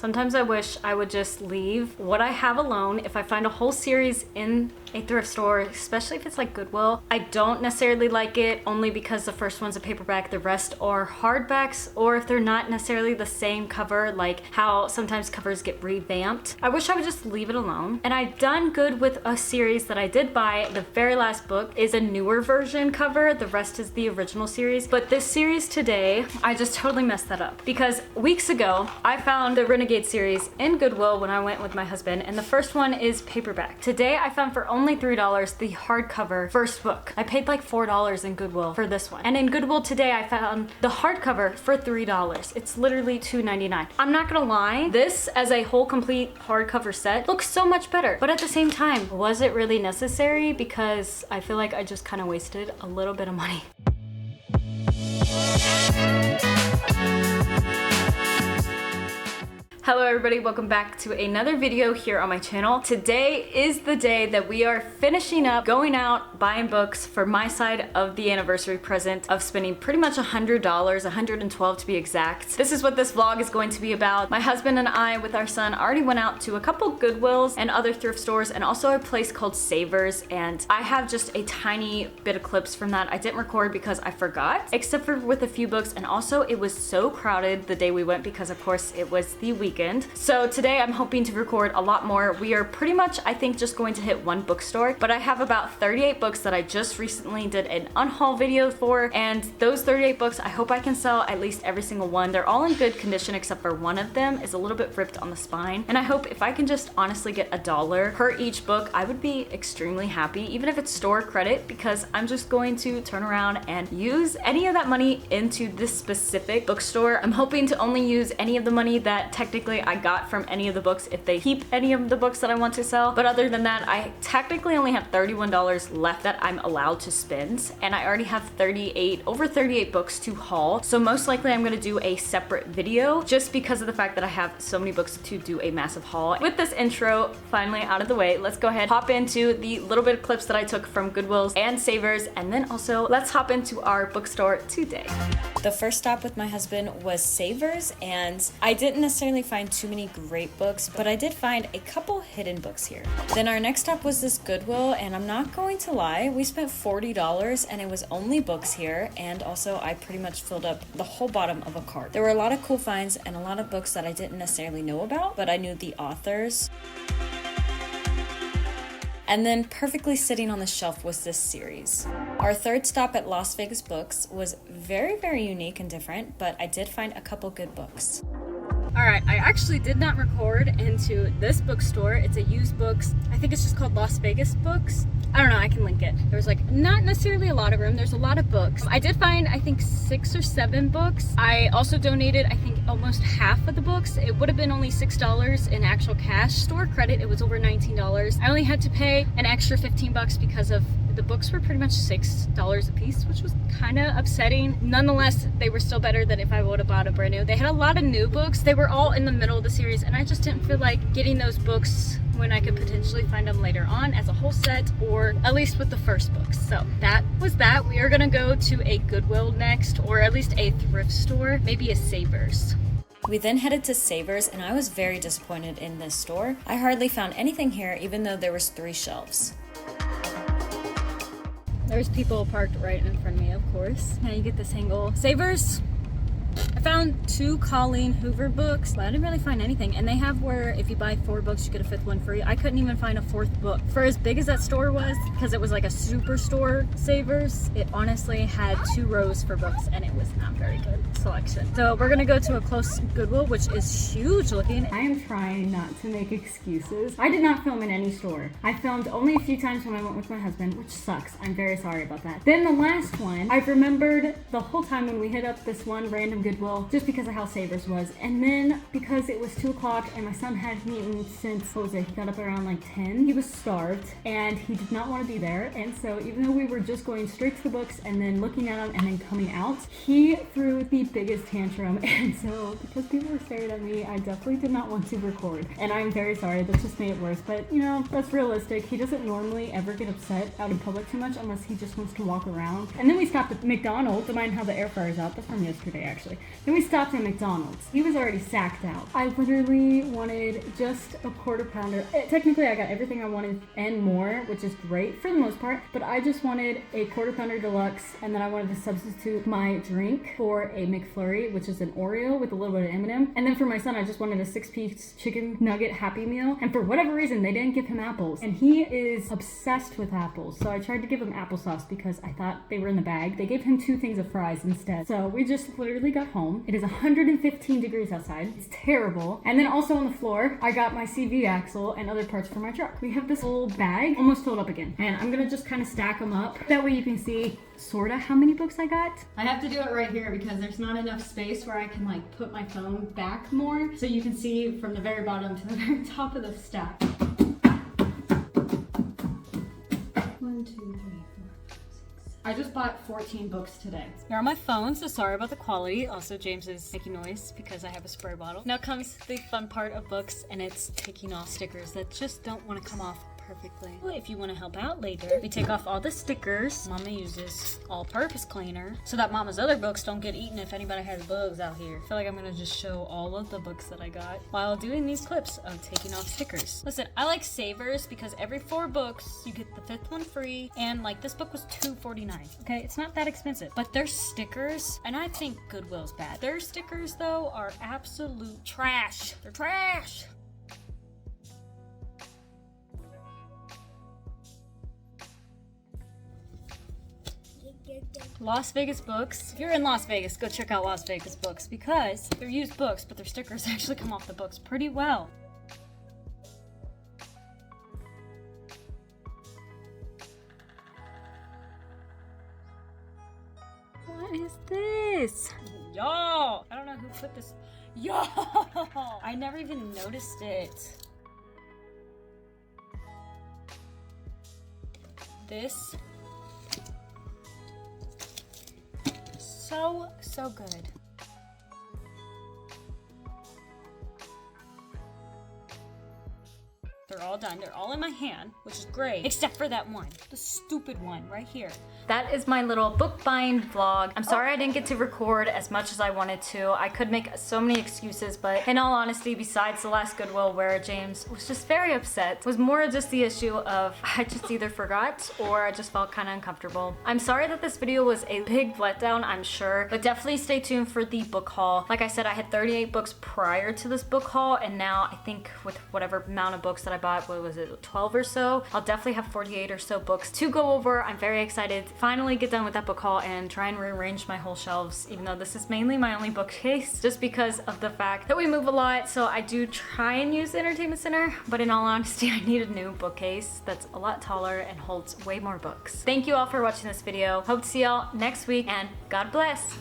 Sometimes I wish I would just leave what I have alone. If I find a whole series in a thrift store, especially if it's like Goodwill, I don't necessarily like it only because the first one's a paperback, the rest are hardbacks, or if they're not necessarily the same cover, like how sometimes covers get revamped. I wish I would just leave it alone. And I've done good with a series that I did buy. The very last book is a newer version cover, the rest is the original series. But this series today, I just totally messed that up because weeks ago I found the Renegade series in Goodwill when I went with my husband, and the first one is paperback. Today I found for only $3 the hardcover first book. I paid like $4 in Goodwill for this one. And in Goodwill today I found the hardcover for $3. It's literally $2.99. I'm not gonna lie, this as a whole complete hardcover set looks so much better. But at the same time, was it really necessary? Because I feel like I just kind of wasted a little bit of money. Hello everybody, welcome back to another video here on my channel. Today is the day that we are finishing up going out buying books for my side of the anniversary present of spending pretty much $100, $112 to be exact. This is what this vlog is going to be about. My husband and I with our son already went out to a couple Goodwills and other thrift stores and also a place called Savers, and I have just a tiny bit of clips from that. I didn't record because I forgot, except for with a few books, and also it was so crowded the day we went because of course it was the weekend. So today I'm hoping to record a lot more. We are pretty much, I think, just going to hit one bookstore, but I have about 38 books that I just recently did an unhaul video for, and those 38 books, I hope I can sell at least every single one. They're all in good condition except for one of them is a little bit ripped on the spine, and I hope if I can just honestly get $1 per each book, I would be extremely happy, even if it's store credit, because I'm just going to turn around and use any of that money into this specific bookstore. I'm hoping to only use any of the money that technically I got from any of the books if they keep any of the books that I want to sell. But other than that, I technically only have $31 left that I'm allowed to spend, and I already have over 38 books to haul. So most likely I'm gonna do a separate video just because of the fact that I have so many books to do a massive haul. With this intro finally out of the way, let's go ahead, hop into the little bit of clips that I took from Goodwills and Savers, and then also let's hop into our bookstore today. The first stop with my husband was Savers, and I didn't necessarily find too many great books, but I did find a couple hidden books here. Then our next stop was this Goodwill, and I'm not going to lie, we spent $40 and it was only books here, and also I pretty much filled up the whole bottom of a cart. There were a lot of cool finds and a lot of books that I didn't necessarily know about, but I knew the authors. And then perfectly sitting on the shelf was this series. Our third stop at Las Vegas Books was very, very unique and different, but I did find a couple good books. All right, I actually did not record into this bookstore. It's a used books. I think it's just called Las Vegas Books. I don't know, I can link it. There was like not necessarily a lot of room. There's a lot of books. I did find, I think, 6 or 7 books. I also donated, I think, almost half of the books. It would have been only $6 in actual cash. Store credit, it was over $19. I only had to pay an extra $15 because of the books were pretty much $6 a piece, which was kind of upsetting. Nonetheless, they were still better than if I would have bought a brand new. They had a lot of new books. They were all in the middle of the series, and I just didn't feel like getting those books when I could potentially find them later on as a whole set, or at least with the first books. So that was that. We are gonna go to a Goodwill next, or at least a thrift store, maybe a Savers. We then headed to Savers, and I was very disappointed in this store. I hardly found anything here, even though there was 3 shelves. There's people parked right in front of me, of course. Now you get this angle. Savers, I found 2 Colleen Hoover books, but I didn't really find anything. And they have where if you buy 4 books, you get a 5th one free. I couldn't even find a 4th book. For as big as that store was, because it was like a superstore Savers, it honestly had 2 rows for books, and it was not very good selection. So we're gonna go to a close Goodwill, which is huge looking. I am trying not to make excuses. I did not film in any store. I filmed only a few times when I went with my husband, which sucks. I'm very sorry about that. Then the last one, I've remembered the whole time when we hit up this one random Goodwill, just because of how Savers was. And then because it was 2 o'clock and my son hadn't eaten since, what was it, he got up around like 10. He was starved and he did not want to be there. And so even though we were just going straight to the books and then looking at them and then coming out, he threw the biggest tantrum. And so because people were staring at me, I definitely did not want to record. And I'm very sorry, that just made it worse. But you know, that's realistic. He doesn't normally ever get upset out in public too much unless he just wants to walk around. And then we stopped at McDonald's to mind how the air fryer's out. That's from yesterday actually. Then we stopped at McDonald's. He was already sacked out. I literally wanted just a quarter pounder. Technically, I got everything I wanted and more, which is great for the most part, but I just wanted a quarter pounder deluxe, and then I wanted to substitute my drink for a McFlurry, which is an Oreo with a little bit of M&M. And then for my son, I just wanted a 6-piece chicken nugget Happy Meal. And for whatever reason, they didn't give him apples. And he is obsessed with apples. So I tried to give him applesauce because I thought they were in the bag. They gave him 2 things of fries instead. So we just literally got home. It is 115 degrees outside. It's terrible. And then also on the floor, I got my CV axle and other parts for my truck. We have this whole bag almost filled up again. And I'm gonna just kind of stack them up. That way you can see sorta how many books I got. I have to do it right here because there's not enough space where I can like put my phone back more. So you can see from the very bottom to the very top of the stack. 1, 2, 3, 4, 5, 6. I just bought 14 books today. They're on my phone, so sorry about the quality. Also, James is making noise because I have a spray bottle. Now comes the fun part of books, and it's taking off stickers that just don't want to come off perfectly. Well, if you want to help out later, we take off all the stickers. Mama uses all-purpose cleaner so that Mama's other books don't get eaten if anybody has bugs out here. I feel like I'm gonna just show all of the books that I got while doing these clips of taking off stickers. Listen, I like savers because every 4 books you get the 5th one free, and like this book was $2.49. Okay, it's not that expensive, but their stickers, and I think Goodwill's bad. Their stickers though are absolute trash. They're trash. Las Vegas Books. If you're in Las Vegas, go check out Las Vegas Books because they're used books, but their stickers actually come off the books pretty well. What is this? Y'all! I don't know who put this. Y'all! I never even noticed it. This. So good. They're all done. They're all in my hand, which is great, except for that one, the stupid one right here. That is my little book buying vlog. I'm sorry I didn't get to record as much as I wanted to. I could make so many excuses, but in all honesty, besides the last Goodwill where James was just very upset, was more just the issue of I just either forgot or I just felt kind of uncomfortable. I'm sorry that this video was a big letdown, I'm sure, but definitely stay tuned for the book haul. Like I said, I had 38 books prior to this book haul, and now I think with whatever amount of books that I bought, what was it, 12 or so, I'll definitely have 48 or so books to go over. I'm very excited to finally get done with that book haul and try and rearrange my whole shelves, even though this is mainly my only bookcase, just because of the fact that we move a lot. So I do try and use the entertainment center, but in all honesty, I need a new bookcase that's a lot taller and holds way more books. Thank you all for watching this video. Hope to see y'all next week, and God bless.